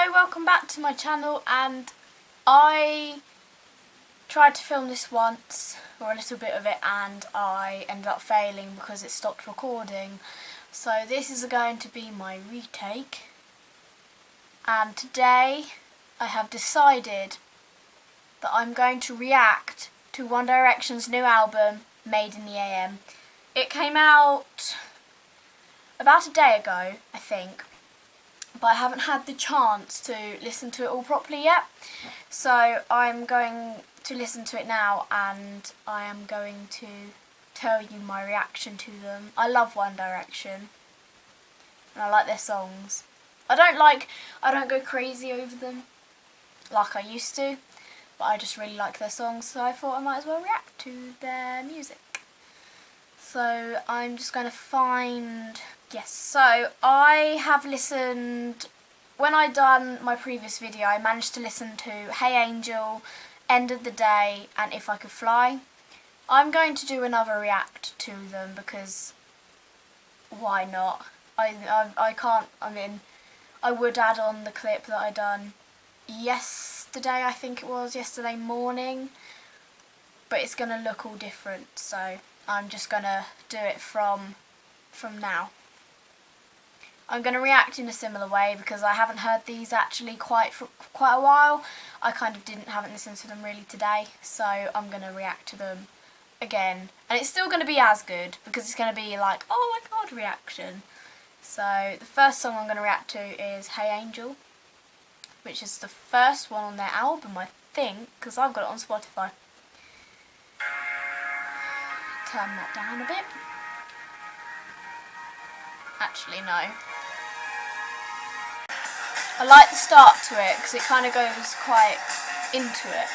Hello, welcome back to my channel, and I tried to film this once, or a little bit of it, and I ended up failing because it stopped recording. So this is going to be my retake, and today I have decided that I'm going to react to One Direction's new album, Made in the AM. It came out about a day ago, I think, but I haven't had the chance to listen to it all properly yet. So I'm going to listen to it now, and I am going to tell you my reaction to them. I love One Direction, and I like their songs. I don't go crazy over them like I used to, but I just really like their songs, so I thought I might as well react to their music. So I'm just going to find... Yes, so I have listened... When I done my previous video, I managed to listen to Hey Angel, End of the Day, and If I Could Fly. I'm going to do another react to them because why not? I can't... I mean, I would add on the clip that I done yesterday, I think it was, yesterday morning, but it's going to look all different, so I'm just going to do it from now. I'm going to react in a similar way because I haven't heard these actually for quite a while. I haven't listened to them really today, so I'm going to react to them again. And it's still going to be as good because it's going to be like, oh my god, reaction. So the first song I'm going to react to is Hey Angel, which is the first one on their album, I think, because I've got it on Spotify. Turn that down a bit. Actually, no. I like the start to it because it kind of goes quite into it.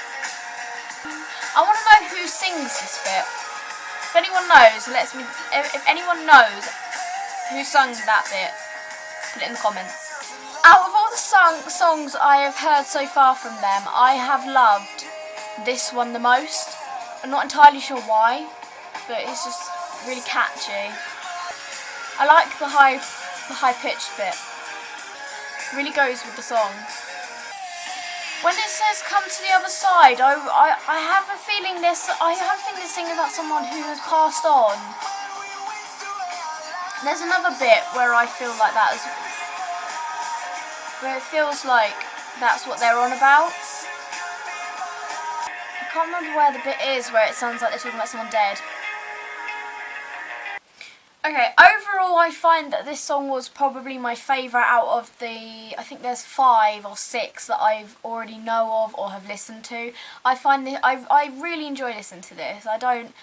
I want to know who sings this bit. If anyone knows, if anyone knows who sung that bit, put it in the comments. Out of all the songs I have heard so far from them, I have loved this one the most. I'm not entirely sure why, but it's just really catchy. I like the high pitched bit. Really goes with the song. When it says "come to the other side," I have a feeling they're singing about someone who has passed on. There's another bit where I feel like that as where it feels like that's what they're on about. I can't remember where the bit is where it sounds like they're talking about someone dead. Okay, overall I find that this song was probably my favourite out of the, I think there's 5 or 6 that I've already know of or have listened to. I really enjoy listening to this. I don't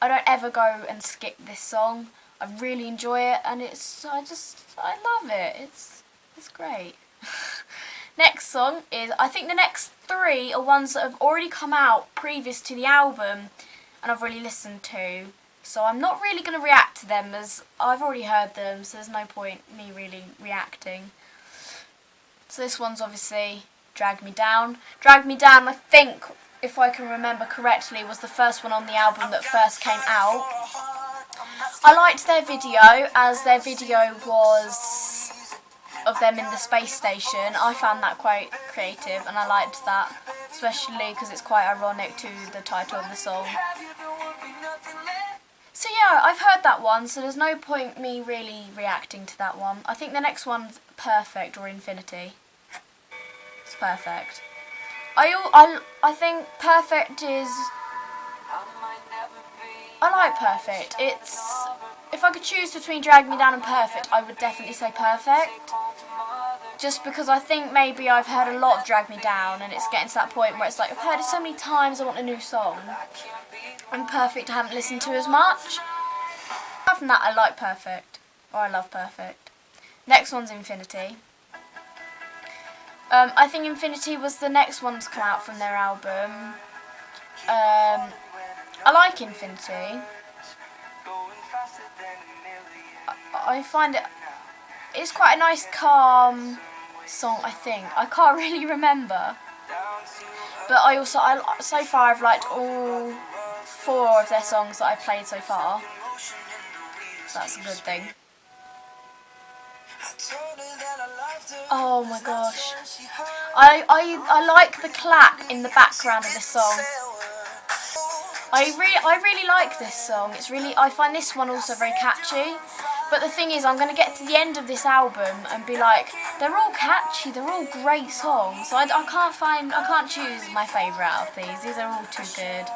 ever go and skip this song. I really enjoy it, and I love it. It's great. Next song is, I think the next 3 are ones that have already come out previous to the album and I've already listened to. So I'm not really going to react to them as I've already heard them, so there's no point me really reacting. So this one's obviously Drag Me Down. Drag Me Down, I think, if I can remember correctly, was the first one on the album that first came out. I liked their video, as their video was of them in the space station. I found that quite creative and I liked that, especially because it's quite ironic to the title of the song. So yeah, I've heard that one, so there's no point me really reacting to that one. I think the next one's Perfect or Infinity. It's Perfect. I think Perfect is... I like Perfect. If I could choose between Drag Me Down and Perfect, I would definitely say Perfect. Just because I think maybe I've heard a lot of Drag Me Down and it's getting to that point where it's like, I've heard it so many times, I want a new song. And Perfect I haven't listened to as much. Apart from that, I like Perfect. Or I love Perfect. Next one's Infinity. I think Infinity was the next one to come out from their album. I like Infinity. I find it's quite a nice, calm song, I think. I can't really remember. But so far I've liked all 4 of their songs that I've played so far. So that's a good thing. Oh my gosh. I like the clap in the background of this song. I really like this song. I find this one also very catchy. But the thing is, I'm going to get to the end of this album and be like, they're all catchy, they're all great songs. So I can't choose my favourite out of these. These are all too good.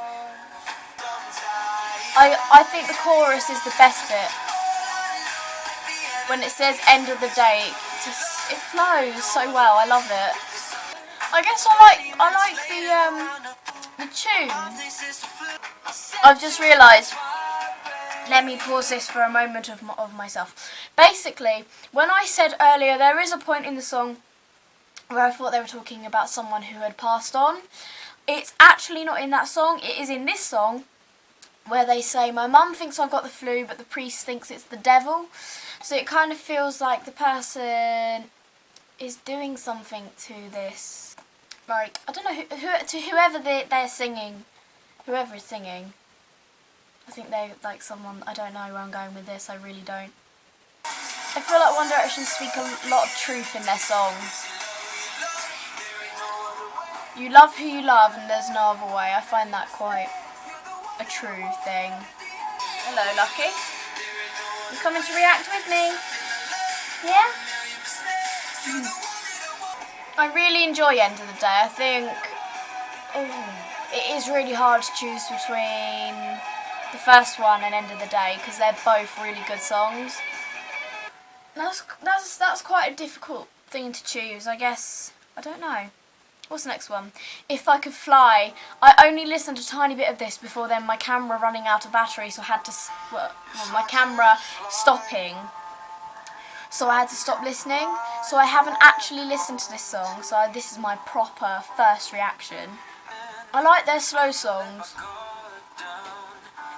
I think the chorus is the best bit. When it says end of the day, it flows so well. I love it. I guess I like the tune. I've just realised. Let me pause this for a moment of myself. Basically, when I said earlier, there is a point in the song where I thought they were talking about someone who had passed on. It's actually not in that song. It is in this song where they say, my mum thinks I've got the flu, but the priest thinks it's the devil. So it kind of feels like the person is doing something to this. Like, I don't know, to whoever they're singing, whoever is singing. I think they're like someone, I don't know where I'm going with this, I really don't. I feel like One Direction speak a lot of truth in their songs. You love who you love and there's no other way. I find that quite a true thing. Hello, Lucky. You coming to react with me? Yeah? I really enjoy End of the Day. I think it is really hard to choose between the first one and End of the Day because they're both really good songs. That's quite a difficult thing to choose, I guess. I don't know. What's the next one? If I Could Fly. I only listened a tiny bit of this before then my camera running out of battery, so I had to my camera stopping. So I had to stop listening. So I haven't actually listened to this song, so this is my proper first reaction. I like their slow songs.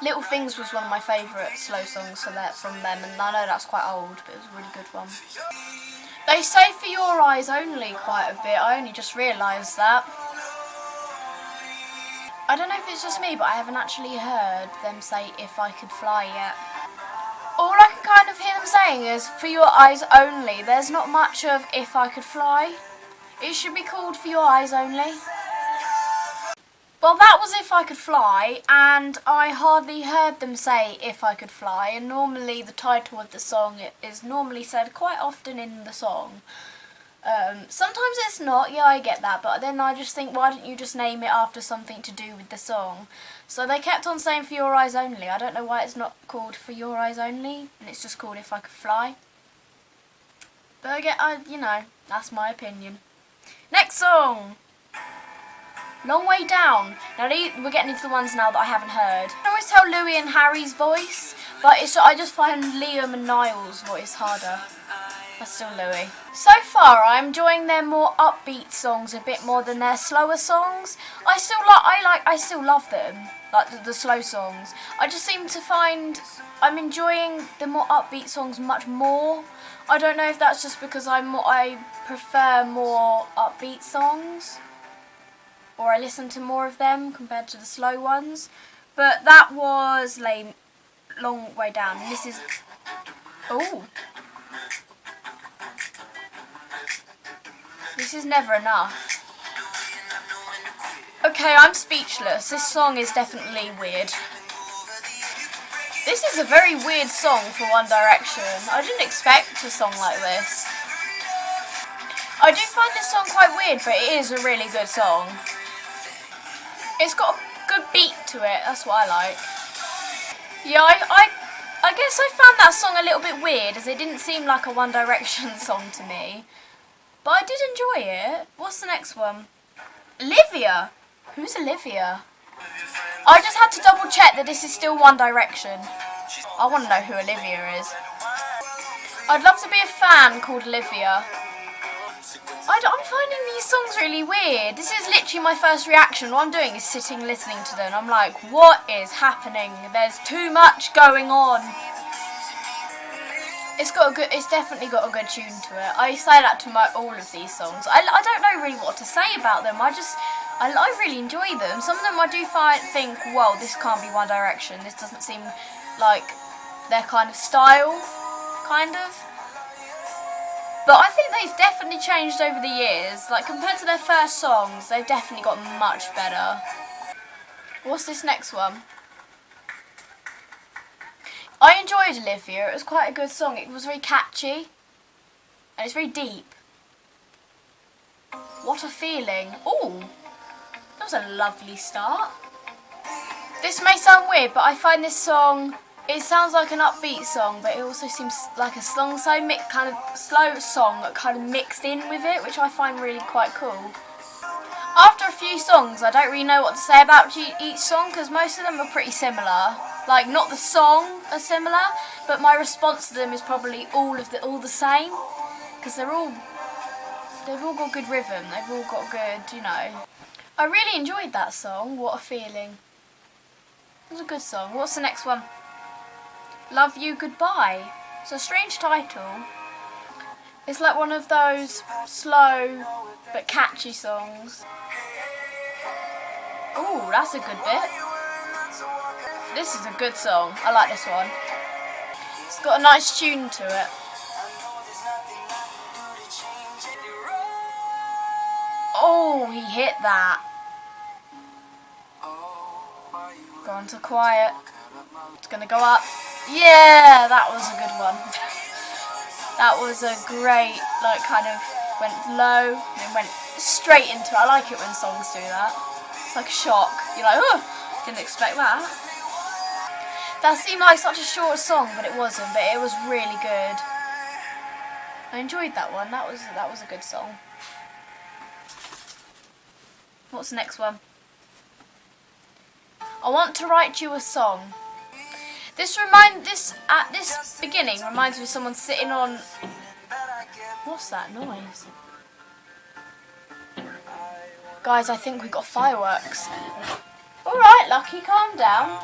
Little Things was one of my favourite slow songs from them, and I know that's quite old, but it was a really good one. They say For Your Eyes Only quite a bit, I only just realised that. I don't know if it's just me, but I haven't actually heard them say If I Could Fly yet. All I can kind of hear them saying is For Your Eyes Only. There's not much of If I Could Fly. It should be called For Your Eyes Only. Well, that was If I Could Fly, and I hardly heard them say If I Could Fly, and normally the title of the song is normally said quite often in the song. Sometimes it's not, yeah, I get that, but then I just think, why didn't you just name it after something to do with the song? So they kept on saying For Your Eyes Only. I don't know why it's not called For Your Eyes Only, and it's just called If I Could Fly. But you know, that's my opinion. Next song! Long Way Down. Now we're getting into the ones now that I haven't heard. I can always tell Louis and Harry's voice, but I just find Liam and Niall's voice harder. That's still Louis. So far, I'm enjoying their more upbeat songs a bit more than their slower songs. I still love them, like the slow songs. I just seem to find I'm enjoying the more upbeat songs much more. I don't know if that's just because I prefer more upbeat songs, or I listen to more of them compared to the slow ones. But that was Long Way Down. This is... Oh. This is Never Enough. Okay, I'm speechless. This song is definitely weird. This is a very weird song for One Direction. I didn't expect a song like this. I do find this song quite weird, but it is a really good song. It's got a good beat to it, that's what I like. Yeah, I guess I found that song a little bit weird, as it didn't seem like a One Direction song to me. But I did enjoy it. What's the next one? Olivia. Who's Olivia? I just had to double check that this is still One Direction. I want to know who Olivia is. I'd love to be a fan called Olivia. I'm finding these songs really weird. This is literally my first reaction. What I'm doing is sitting listening to them. I'm like, what is happening? There's too much going on. It's definitely got a good tune to it. I say that to all of these songs. I don't know really what to say about them. I really enjoy them. Some of them I do think, whoa, this can't be One Direction. This doesn't seem like their kind of style, kind of. But I think they've definitely changed over the years. Like, compared to their first songs, they've definitely got much better. What's this next one? I enjoyed Olivia. It was quite a good song. It was very catchy. And it's very deep. What a Feeling. Ooh, that was a lovely start. This may sound weird, but I find this song, it sounds like an upbeat song, but it also seems like a slow song that kind of mixed in with it, which I find really quite cool. After a few songs, I don't really know what to say about each song, because most of them are pretty similar. Like, not the song are similar, but my response to them is probably all the same, because they've all got good rhythm. They've all got good, you know. I really enjoyed that song. What a Feeling. It was a good song. What's the next one? Love You Goodbye. It's a strange title. It's like one of those slow but catchy songs. Ooh, that's a good bit. This is a good song. I like this one. It's got a nice tune to it. Oh, he hit that. Go on to quiet. It's gonna go up. Yeah, that was a good one. That was a great, like, kind of went low and then went straight into it. I like it when songs do that. It's like a shock. You're like, oh, didn't expect that. That seemed like such a short song, but it wasn't. But it was really good. I enjoyed that one. That was a good song. What's the next one? I Want to Write You a Song. This at this beginning reminds me of someone sitting on. What's that noise? Guys, I think we got fireworks. All right, Lucky, calm down.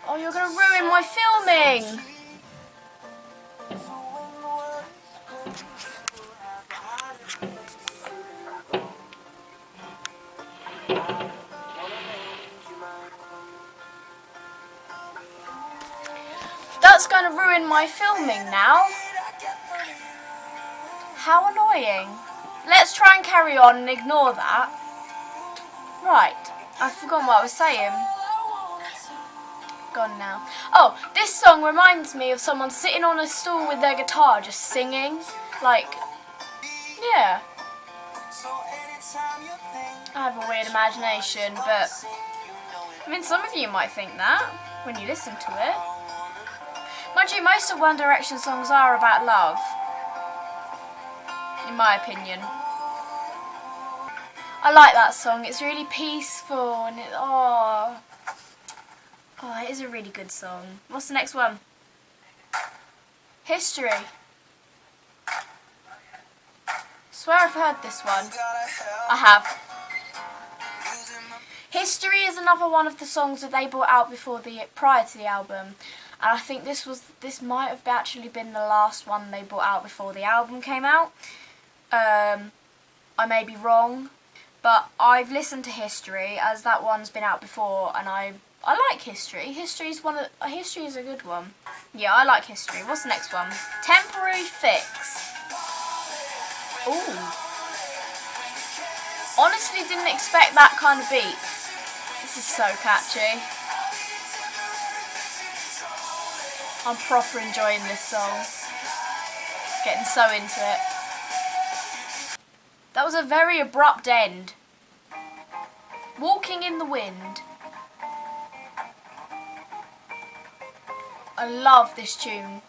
Oh, you're gonna ruin my filming. That's going to ruin my filming now. How annoying. Let's try and carry on and ignore that. Right, I've forgotten what I was saying. Gone now. Oh, this song reminds me of someone sitting on a stool with their guitar just singing. Like, yeah. I have a weird imagination, but I mean, some of you might think that when you listen to it. Mind you, most of One Direction songs are about love, in my opinion. I like that song. It's really peaceful and it is a really good song. What's the next one? History. Swear I've heard this one. I have. History is another one of the songs that they brought out prior to the album. And I think this might have actually been the last one they brought out before the album came out. I may be wrong, but I've listened to History as that one's been out before, and I like History. History is a good one. Yeah, I like History. What's the next one? Temporary Fix. Ooh. Honestly, didn't expect that kind of beat. This is so catchy. I'm proper enjoying this song. Getting so into it. That was a very abrupt end. Walking in the Wind. I love this tune.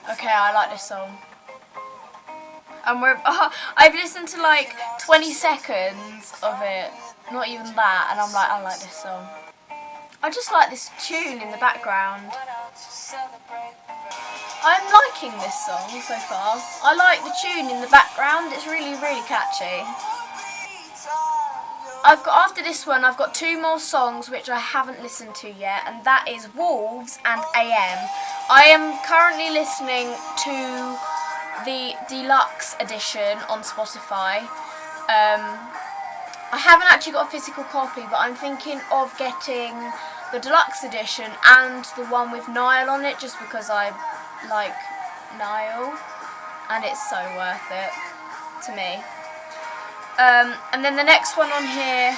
Okay, I like this song. And I've listened to like 20 seconds of it. Not even that, and I'm like, I like this song. I just like this tune in the background. I'm liking this song so far. I like the tune in the background. It's really, really catchy. After this one, I've got two more songs which I haven't listened to yet, and that is Wolves and AM. I am currently listening to the deluxe edition on Spotify. I haven't actually got a physical copy, but I'm thinking of getting the deluxe edition and the one with Niall on it, just because I like Niall, and it's so worth it to me. And then the next one on here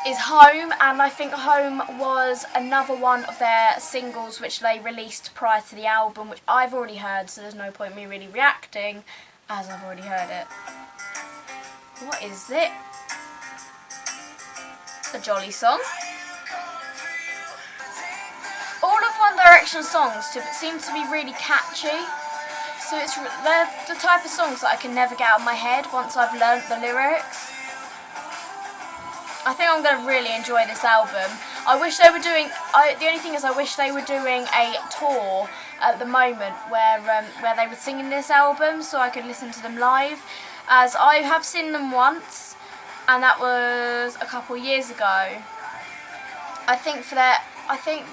is Home, and I think Home was another one of their singles which they released prior to the album, which I've already heard, so there's no point me really reacting as I've already heard it. What is it? It's a jolly song. All of One Direction songs seem to be really catchy, so they're the type of songs that I can never get out of my head once I've learnt the lyrics. I think I'm going to really enjoy this album. I wish they were doing, the only thing is I wish they were doing a tour at the moment where they were singing this album so I could listen to them live, as I have seen them once, and that was a couple of years ago. I think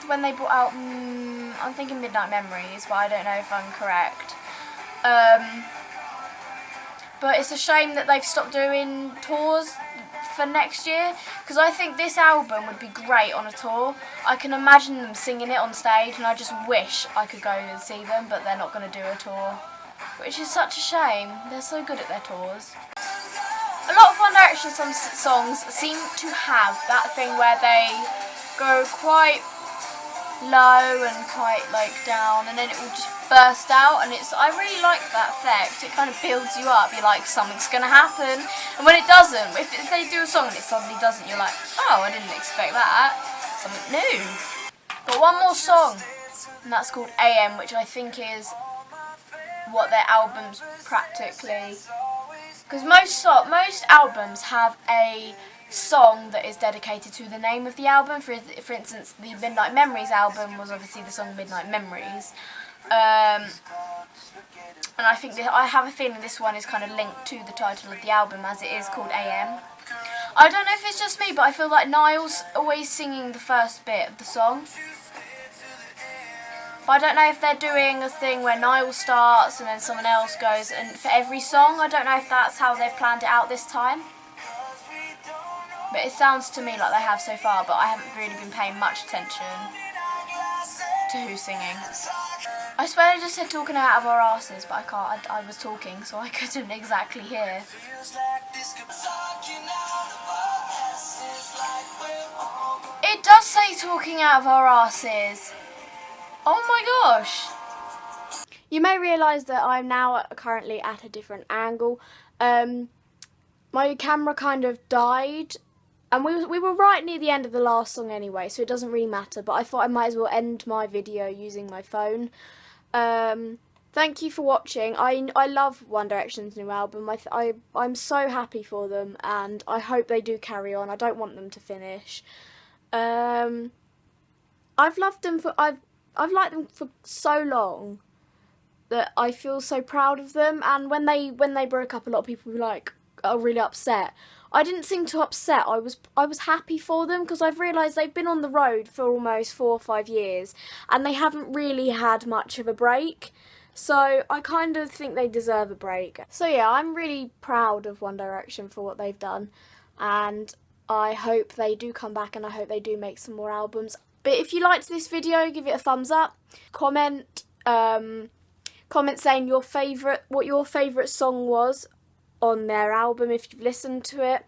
when they brought out, I'm thinking Midnight Memories, but I don't know if I'm correct. But it's a shame that they've stopped doing tours for next year, because I think this album would be great on a tour. I can imagine them singing it on stage, and I just wish I could go and see them, but they're not going to do a tour, which is such a shame. They're so good at their tours. A lot of One Direction songs seem to have that thing where they go quite low and quite down, and then it will just burst out, and I really like that effect. It kind of builds you up. You're like, something's gonna happen, and when it doesn't, if they do a song and it suddenly doesn't, you're like, oh, I didn't expect that, something new. Got one more song, and that's called AM, which I think is what their albums practically, because most albums have a song that is dedicated to the name of the album. For instance, the Midnight Memories album was obviously the song Midnight Memories, and I think I have a feeling this one is kind of linked to the title of the album, as it is called AM. I don't know if it's just me, but I feel like Niall's always singing the first bit of the song, but I don't know if they're doing a thing where Niall starts and then someone else goes, and for every song. I don't know if that's how they've planned it out this time. But it sounds to me like they have so far, but I haven't really been paying much attention to who's singing. I swear I just said talking out of our asses, but I can't. I was talking, so I couldn't exactly hear. It does say talking out of our asses. Oh my gosh. You may realise that I'm now currently at a different angle. My camera kind of died. And we were right near the end of the last song anyway, so it doesn't really matter. But I thought I might as well end my video using my phone. Thank you for watching. I love One Direction's new album. I'm so happy for them, and I hope they do carry on. I don't want them to finish. I've liked them for so long that I feel so proud of them. And when they broke up, a lot of people were really upset. I didn't seem too upset. I was happy for them, because I've realised they've been on the road for almost 4 or 5 years and they haven't really had much of a break. So I kind of think they deserve a break. So yeah, I'm really proud of One Direction for what they've done, and I hope they do come back, and I hope they do make some more albums. But if you liked this video, give it a thumbs up. Comment saying what your favourite song was on their album if you've listened to it.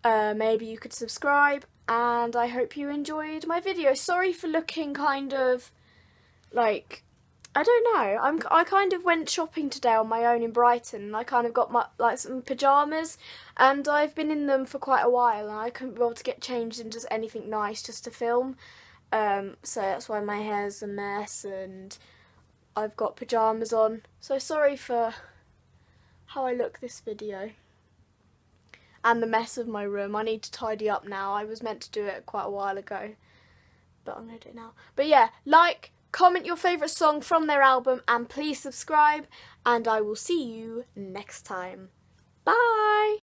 Maybe you could subscribe, and I hope you enjoyed my video. Sorry for looking kind of I don't know. I kind of went shopping today on my own in Brighton, and I kind of got some pyjamas, and I've been in them for quite a while, and I couldn't be able to get changed into anything nice just to film. So that's why my hair's a mess and I've got pyjamas on. So sorry for how I look this video. And the mess of my room. I need to tidy up now. I was meant to do it quite a while ago, but I'm going to do it now. But yeah, comment your favourite song from their album, and please subscribe, and I will see you next time. Bye!